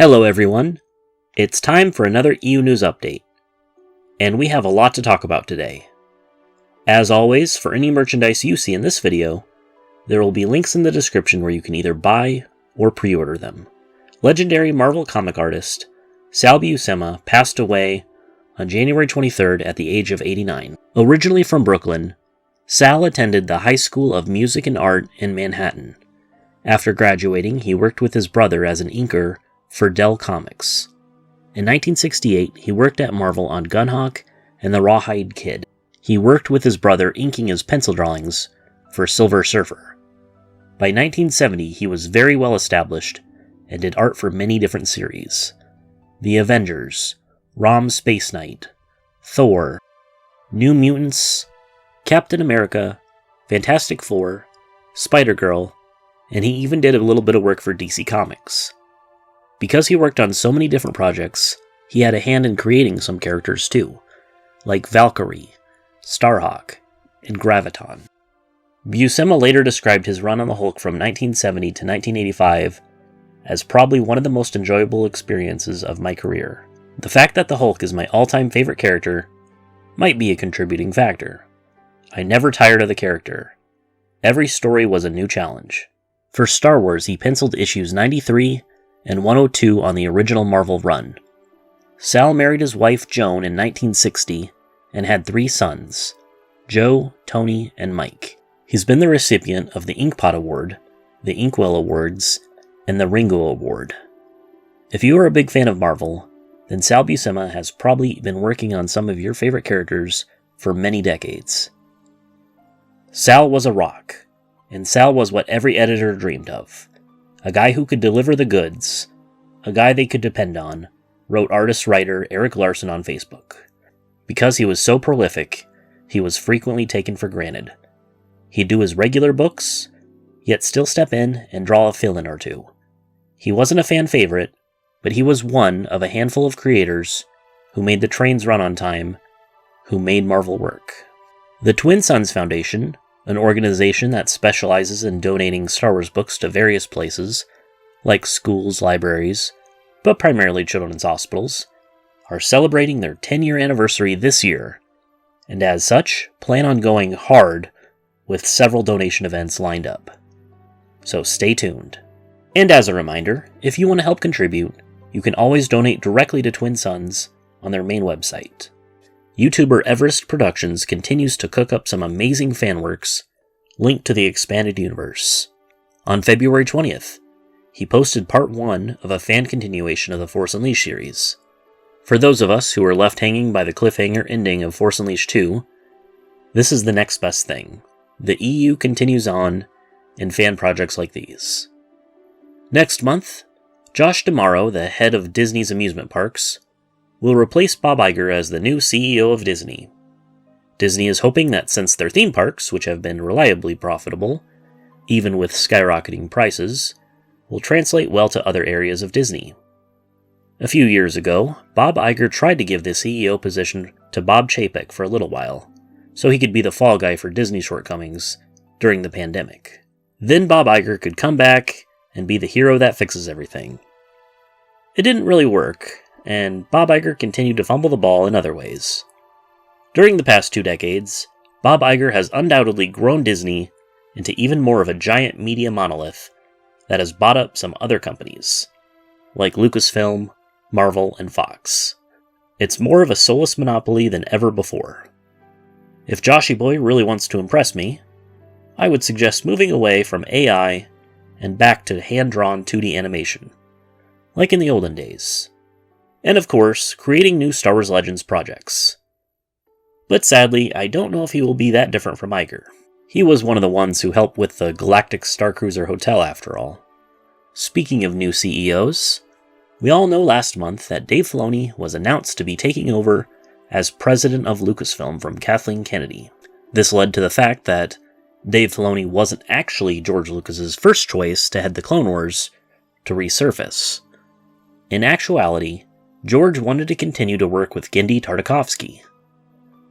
Hello everyone, it's time for another EU News Update, and we have a lot to talk about today. As always, for any merchandise you see in this video, there will be links in the description where you can either buy or pre-order them. Legendary Marvel comic artist Sal Buscema passed away on January 23rd at the age of 89. Originally from Brooklyn, Sal attended the High School of Music and Art in Manhattan. After graduating, he worked with his brother as an inker for Dell Comics. In 1968, he worked at Marvel on Gunhawk and the Rawhide Kid. He worked with his brother inking his pencil drawings for Silver Surfer. By 1970, he was very well established and did art for many different series. The Avengers, Rom Space Knight, Thor, New Mutants, Captain America, Fantastic Four, Spider-Girl, and he even did a little bit of work for DC Comics. Because he worked on so many different projects, he had a hand in creating some characters too, like Valkyrie, Starhawk, and Graviton. Buscema later described his run on the Hulk from 1970 to 1985 as probably one of the most enjoyable experiences of my career. The fact that the Hulk is my all-time favorite character might be a contributing factor. I never tired of the character. Every story was a new challenge. For Star Wars, he penciled issues 93 and 102 on the original Marvel run. Sal married his wife Joan in 1960 and had 3 sons, Joe, Tony, and Mike. He's been the recipient of the Inkpot Award, the Inkwell Awards, and the Ringo Award. If you are a big fan of Marvel, then Sal Buscema has probably been working on some of your favorite characters for many decades. Sal was a rock, and Sal was what every editor dreamed of. A guy who could deliver the goods, a guy they could depend on, wrote artist-writer Eric Larson on Facebook. Because he was so prolific, he was frequently taken for granted. He'd do his regular books, yet still step in and draw a fill-in or two. He wasn't a fan favorite, but he was one of a handful of creators who made the trains run on time, who made Marvel work. The Twin Suns Foundation, an organization that specializes in donating Star Wars books to various places, like schools, libraries, but primarily children's hospitals, are celebrating their 10-year anniversary this year, and as such, plan on going hard with several donation events lined up. So stay tuned. And as a reminder, if you want to help contribute, you can always donate directly to Twin Suns on their main website. YouTuber Everest Productions continues to cook up some amazing fan works linked to the expanded universe. On February 20th, he posted part 1 of a fan continuation of the Force Unleashed series. For those of us who were left hanging by the cliffhanger ending of Force Unleashed 2, this is the next best thing. The EU continues on in fan projects like these. Next month, Josh D'Amaro, the head of Disney's amusement parks, will replace Bob Iger as the new CEO of Disney. Disney is hoping that since their theme parks, which have been reliably profitable, even with skyrocketing prices, will translate well to other areas of Disney. A few years ago, Bob Iger tried to give the CEO position to Bob Chapek for a little while, so he could be the fall guy for Disney shortcomings during the pandemic. Then Bob Iger could come back and be the hero that fixes everything. It didn't really work, and Bob Iger continued to fumble the ball in other ways. During the past 2 decades, Bob Iger has undoubtedly grown Disney into even more of a giant media monolith that has bought up some other companies, like Lucasfilm, Marvel, and Fox. It's more of a soulless monopoly than ever before. If Joshy Boy really wants to impress me, I would suggest moving away from AI and back to hand-drawn 2D animation, like in the olden days. And of course, creating new Star Wars Legends projects. But sadly, I don't know if he will be that different from Iger. He was one of the ones who helped with the Galactic Starcruiser Hotel after all. Speaking of new CEOs, we all know last month that Dave Filoni was announced to be taking over as president of Lucasfilm from Kathleen Kennedy. This led to the fact that Dave Filoni wasn't actually George Lucas's first choice to head the Clone Wars to resurface. In actuality, George wanted to continue to work with Genndy Tartakovsky,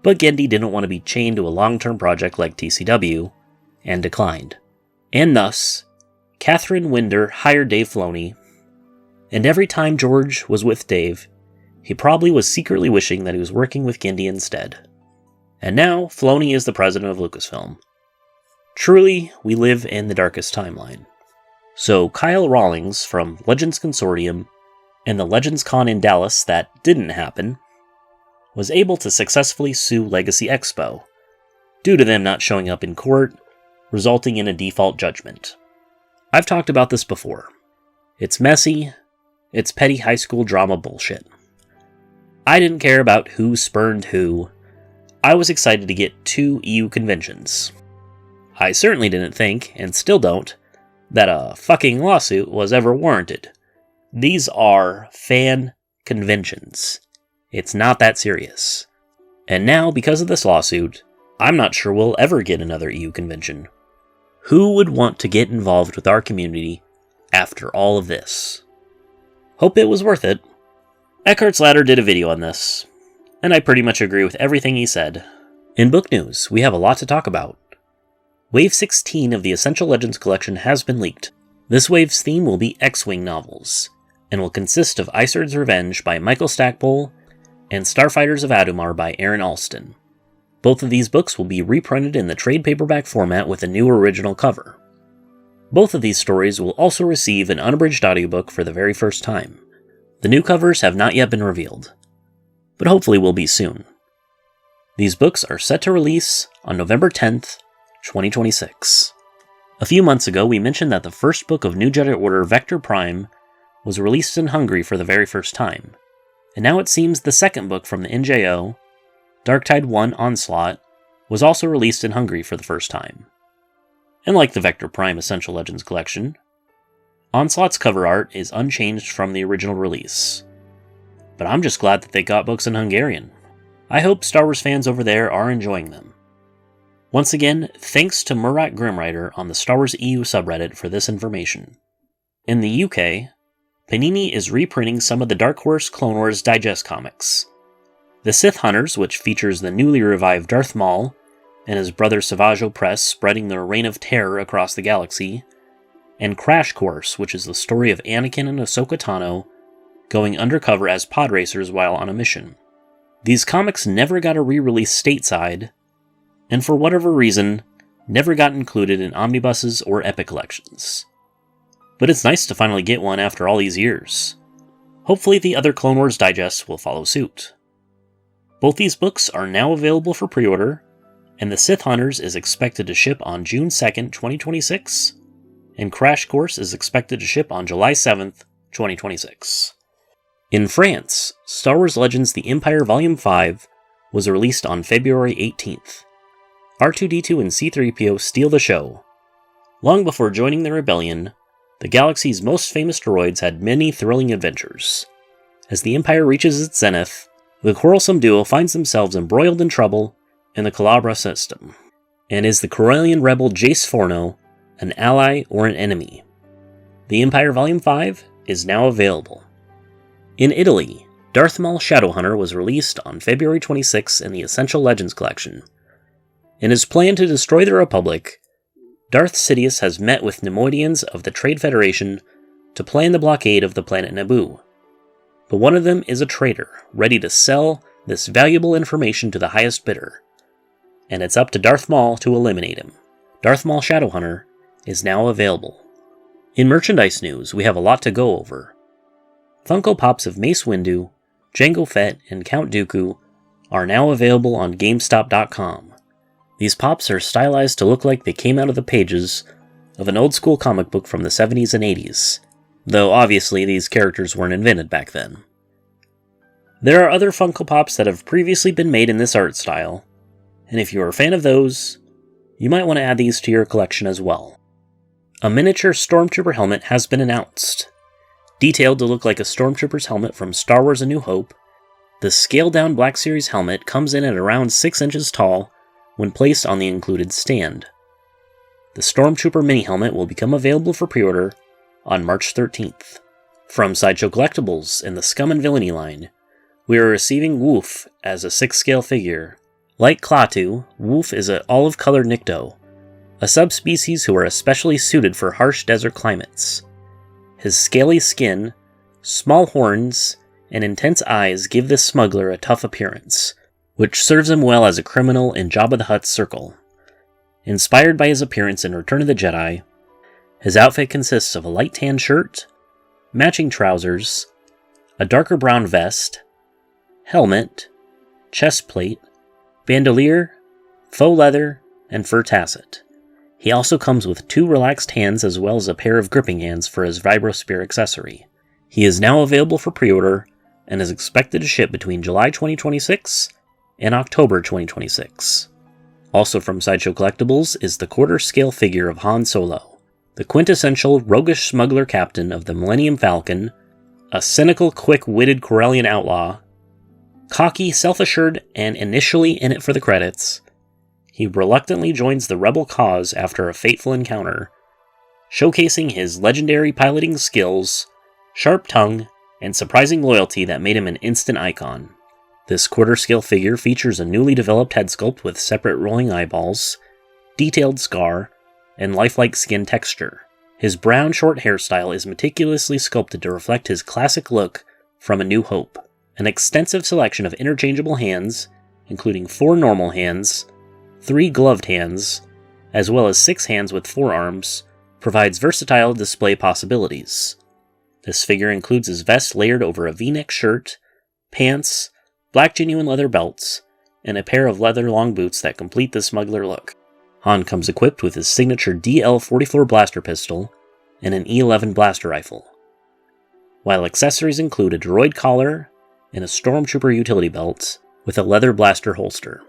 but Genndy didn't want to be chained to a long-term project like TCW, and declined. And thus, Catherine Winder hired Dave Filoni And every time George was with Dave, he probably was secretly wishing that he was working with Gindi instead. And now, Filoni is the president of Lucasfilm. Truly, we live in the darkest timeline. So Kyle Rawlings from Legends Consortium and the LegendsCon in Dallas that didn't happen was able to successfully sue Legacy Expo due to them not showing up in court, resulting in a default judgment. I've talked about this before. It's messy, it's petty high school drama bullshit. I didn't care about who spurned who. I was excited to get 2 EU conventions. I certainly didn't think, and still don't, that a fucking lawsuit was ever warranted. These are fan conventions. It's not that serious. And now, because of this lawsuit, I'm not sure we'll ever get another EU convention. Who would want to get involved with our community after all of this? Hope it was worth it. EckhartsLadder did a video on this, and I pretty much agree with everything he said. In book news, we have a lot to talk about. Wave 16 of the Essential Legends collection has been leaked. This wave's theme will be X-Wing novels, and will consist of Isard's Revenge by Michael Stackpole and Starfighters of Adumar by Aaron Alston. Both of these books will be reprinted in the trade paperback format with a new original cover. Both of these stories will also receive an unabridged audiobook for the very first time. The new covers have not yet been revealed, but hopefully will be soon. These books are set to release on November 10th, 2026. A few months ago, we mentioned that the first book of New Jedi Order Vector Prime was released in Hungary for the very first time, and now it seems the second book from the NJO, Darktide 1 Onslaught, was also released in Hungary for the first time. And like the Vector Prime Essential Legends collection, Onslaught's cover art is unchanged from the original release. But I'm just glad that they got books in Hungarian. I hope Star Wars fans over there are enjoying them. Once again, thanks to Murat Grimrider on the Star Wars EU subreddit for this information. In the UK, Panini is reprinting some of the Dark Horse Clone Wars Digest comics. The Sith Hunters, which features the newly revived Darth Maul and his brother Savage Opress spreading their reign of terror across the galaxy, and Crash Course, which is the story of Anakin and Ahsoka Tano going undercover as pod racers while on a mission. These comics never got a re-release stateside, and for whatever reason, never got included in omnibuses or epic collections. But it's nice to finally get one after all these years. Hopefully the other Clone Wars digests will follow suit. Both these books are now available for pre-order, and The Sith Hunters is expected to ship on June 2nd, 2026, and Crash Course is expected to ship on July 7th, 2026. In France, Star Wars Legends The Empire Volume 5 was released on February 18th. R2-D2 and C-3PO steal the show. Long before joining the rebellion, the galaxy's most famous droids had many thrilling adventures. As the Empire reaches its zenith, the quarrelsome duo finds themselves embroiled in trouble in the Calabra system. And is the Corellian rebel Jace Forno an ally or an enemy? The Empire Volume 5 is now available. In Italy, Darth Maul Shadowhunter was released on February 26 in the Essential Legends collection. In his plan to destroy the Republic, Darth Sidious has met with Nemoidians of the Trade Federation to plan the blockade of the planet Naboo. But one of them is a traitor, ready to sell this valuable information to the highest bidder. And it's up to Darth Maul to eliminate him. Darth Maul Shadowhunter is now available. In merchandise news, we have a lot to go over. Funko Pops of Mace Windu, Jango Fett, and Count Dooku are now available on GameStop.com. These pops are stylized to look like they came out of the pages of an old school comic book from the 70s and 80s, though obviously these characters weren't invented back then. There are other Funko Pops that have previously been made in this art style, and if you're a fan of those, you might want to add these to your collection as well. A miniature Stormtrooper helmet has been announced. Detailed to look like a Stormtrooper's helmet from Star Wars A New Hope, the scaled-down Black Series helmet comes in at around 6 inches tall when placed on the included stand. The Stormtrooper mini helmet will become available for pre-order on March 13th. From Sideshow Collectibles in the Scum and Villainy line, we are receiving Wooof as a 6-scale figure. Like Klaatu, Wooof is an olive-colored Nikto, a subspecies who are especially suited for harsh desert climates. His scaly skin, Small horns and intense eyes give this smuggler a tough appearance, which serves him well as a criminal in Jabba the Hutt's circle. Inspired by his appearance in Return of the Jedi, his outfit consists of a light tan shirt, matching trousers, a darker brown vest, helmet, chest plate, bandolier, faux leather, and fur tasset. He also comes with 2 relaxed hands as well as a pair of gripping hands for his Vibrosphere accessory. He is now available for pre-order and is expected to ship between July 2026 and October 2026. Also from Sideshow Collectibles is the quarter-scale figure of Han Solo, the quintessential roguish smuggler captain of the Millennium Falcon, a cynical, quick-witted Corellian outlaw, cocky, self-assured, and initially in it for the credits. He reluctantly joins the rebel cause after a fateful encounter, showcasing his legendary piloting skills, sharp tongue, and surprising loyalty that made him an instant icon. This quarter-scale figure features a newly developed head sculpt with separate rolling eyeballs, detailed scar, and lifelike skin texture. His brown short hairstyle is meticulously sculpted to reflect his classic look from A New Hope. An extensive selection of interchangeable hands, including 4 normal hands, 3 gloved hands, as well as 6 hands with forearms, provides versatile display possibilities. This figure includes his vest layered over a V-neck shirt, pants, black genuine leather belts, and a pair of leather long boots that complete the smuggler look. Han comes equipped with his signature DL-44 blaster pistol and an E-11 blaster rifle, while accessories include a droid collar and a Stormtrooper utility belt with a leather blaster holster.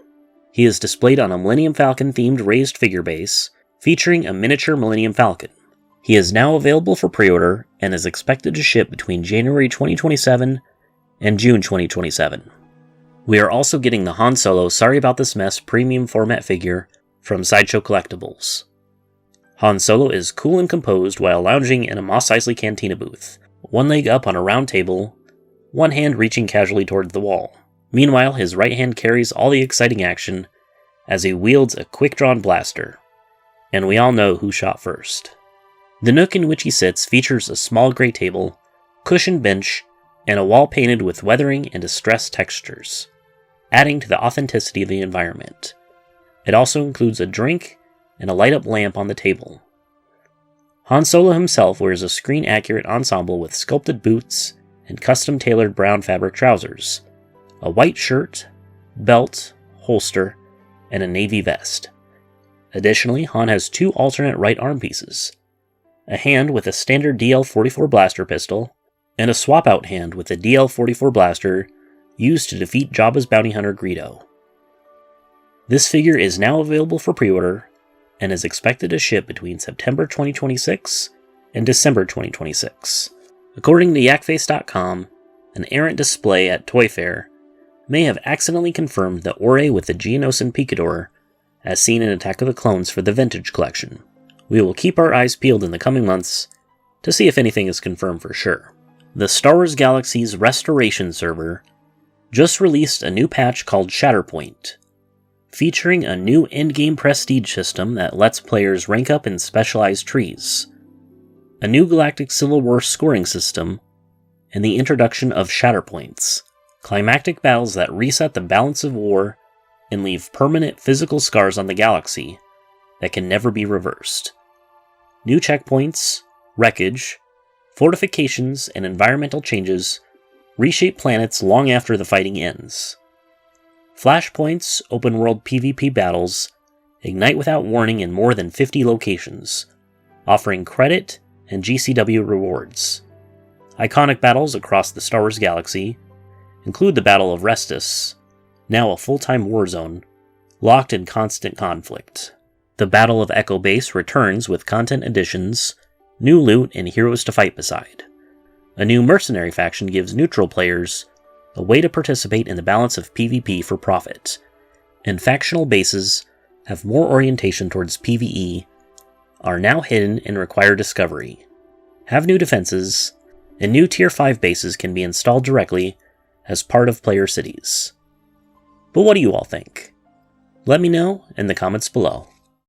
He is displayed on a Millennium Falcon themed raised figure base, featuring a miniature Millennium Falcon. He is now available for pre-order and is expected to ship between January 2027 and June 2027. We are also getting the Han Solo Sorry About This Mess premium format figure from Sideshow Collectibles. Han Solo is cool and composed while lounging in a Mos Eisley Cantina booth, one leg up on a round table, one hand reaching casually towards the wall. Meanwhile, his right hand carries all the exciting action as he wields a quick-drawn blaster. And we all know who shot first. The nook in which he sits features a small gray table, cushioned bench, and a wall painted with weathering and distressed textures, adding to the authenticity of the environment. It also includes a drink and a light-up lamp on the table. Han Solo himself wears a screen-accurate ensemble with sculpted boots and custom-tailored brown fabric trousers, a white shirt, belt, holster, and a navy vest. Additionally, Han has 2 alternate right arm pieces, a hand with a standard DL-44 blaster pistol, and a swap-out hand with a DL-44 blaster used to defeat Jabba's bounty hunter Greedo. This figure is now available for pre-order and is expected to ship between September 2026 and December 2026. According to yakface.com, an errant display at Toy Fair may have accidentally confirmed the Ore with the Geonosian Picador as seen in Attack of the Clones for the Vintage Collection. We will keep our eyes peeled in the coming months to see if anything is confirmed for sure. The Star Wars Galaxies Restoration server just released a new patch called Shatterpoint, featuring a new endgame prestige system that lets players rank up in specialized trees, a new Galactic Civil War scoring system, and the introduction of Shatterpoints, climactic battles that reset the balance of war and leave permanent physical scars on the galaxy that can never be reversed. New checkpoints, wreckage, fortifications, and environmental changes reshape planets long after the fighting ends. Flashpoints, open-world PvP battles, ignite without warning in more than 50 locations, offering credit and GCW rewards. Iconic battles across the Star Wars galaxy include the Battle of Restus, now a full-time war zone, locked in constant conflict. The Battle of Echo Base returns with content additions, new loot, and heroes to fight beside. A new mercenary faction gives neutral players a way to participate in the balance of PvP for profit, and factional bases have more orientation towards PvE, are now hidden and require discovery, have new defenses, and new Tier 5 bases can be installed directly as part of player cities. But what do you all think? Let me know in the comments below.